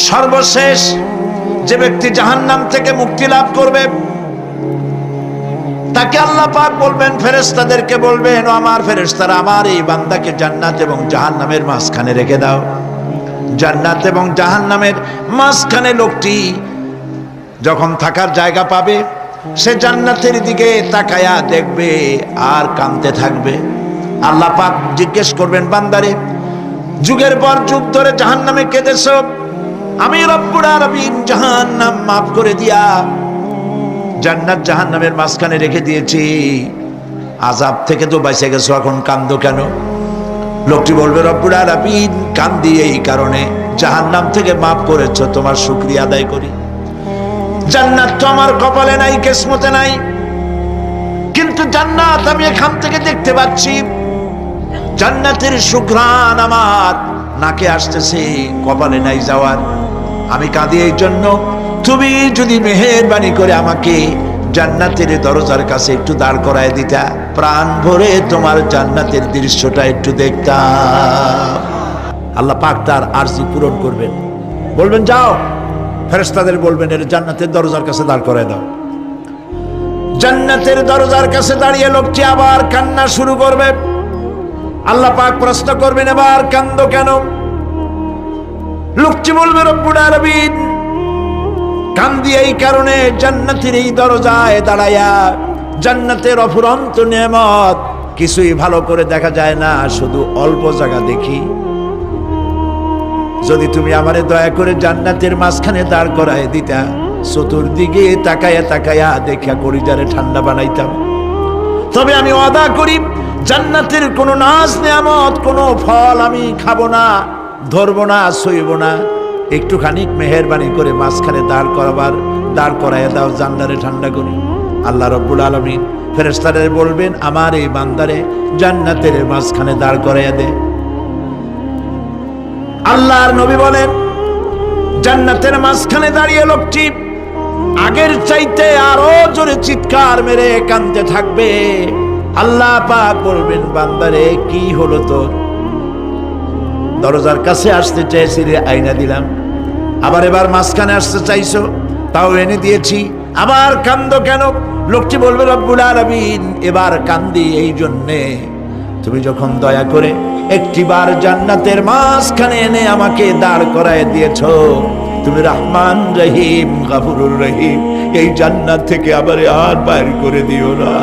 সর্বশেষ যে ব্যক্তি জাহান্নাম থেকে মুক্তি লাভ করবে তাকে আল্লাহ পাক বলবেন, ফেরেশতাদেরকে বলবেন, ও আমার ফেরেশতারা, আমার এই বান্দাকে জান্নাত এবং জাহান্নামের মাঝখানে রেখে দাও। জান্নাত এবং জাহান্নামের মাঝখানে লোকটি যখন থাকার জায়গা পাবে, সে জান্নাতের দিকে তাকায়া দেখবে আর কাঁদতে থাকবে। আল্লাহ পাক জিজ্ঞেস করবেন, বান্দারে, যুগের পর যুগ ধরে জাহান্নামে কেঁদেছো, আমি রব্বুল আলামিন জাহান্নাম মাফ করে দিয়া জান্নাত জাহান্নামের মাঝখানে রেখে দিয়েছি, আযাব থেকে তো বেঁচে গেছো, এখন কান্দো কেন? লোকটি বলবে, রব্বুল আলামিন কান্দি এই কারণে, জাহান্নাম থেকে মাফ করেছো, তোমার শুকরিয়া আদায় করি। জান্নাত তো আমার কপালে নাই, কিসমতে নাই, কিন্তু জান্নাত আমি এখান থেকে দেখতে পাচ্ছি, জান্নাতের সুঘ্রাণ আমার নাকে আসতেছে, কপালে নাই যাওয়ার। আমি কাঁদি এই জন্য, তুমি যদি মেহেরবানি করে আমাকে জান্নাতের দরজার কাছে একটু দাঁড় করায় দিতা, প্রাণ ভরে তোমার জান্নাতের দৃশ্যটা একটু দেখতাম। আল্লাহ পাক তার আরজি পূরণ করবেন, বলবেন যাও, ফেরেশতাদের বলবেন এর জান্নাতের দরজার কাছে দাঁড় করায় দাও। জান্নাতের দরজার কাছে দাঁড়িয়ে লোকটি আবার কান্না শুরু করবে। আল্লাহ পাক প্রশ্ন করবেন, এবার কান্দো কেন? লোকটি বলবে, রব্বুল আলামিন কান্দি এই কারণে, জান্নাতের এই দরজায় দাঁড়ায়া জান্নাতের অফুরন্ত নেয়ামত কিছুই ভালো করে দেখা যায় না, শুধু অল্প জায়গা দেখি। যদি তুমি আমারে দয়া করে জান্নাতের মাঝখানে দাঁড় করায় দিতা, চতুর্দিকে তাকায়া তাকায়া দেখা কলিজারে ঠান্ডা বানাইতাম। তবে আমি ওয়াদা করি, জান্নাতের কোনো নাজ নেয়ামত, কোনো ফল আমি খাবো না, ধরবো না, সইব না। একটুখানি মেহেরবানি করে মাঝখানে দাঁড় করাইয়া দাও, জান্নারে ঠান্ডা করি। আল্লাহ রব্বুল আলামিন ফেরেশতাদের বলবেন, আমার এই বান্দারে জান্নাতের মাঝখানে দাঁড় করাইয়া দে। আল্লাহর নবী বলেন, জান্নাতের মাঝখানে দাঁড়িয়ে লোকটি আগের চাইতে আরো জোরে চিৎকার মেরে কাঁদতে থাকবে। আল্লাহ পাক বলবেন, বান্দারে কি হলো তোর? দরজার কাছে আসতে চাইছি রে, আইনা দিলাম। আবার এবার মাঝখানে আসতে চাইছো, তাও এনে দিয়েছি, আবার কান্দো কেন? লোকটি বলবে, রব্বুল আলামিন এবার কান্দি এই জন্যে, তুমি যখন দয়া করে একটিবার জান্নাতের মাঝখানে এনে আমাকে দাঁড় করায় দিয়েছো, তুমি রহমান রহিম, গফুরুর রহিম, এই জান্নাত থেকে আবার আর বাইর করে দিও না।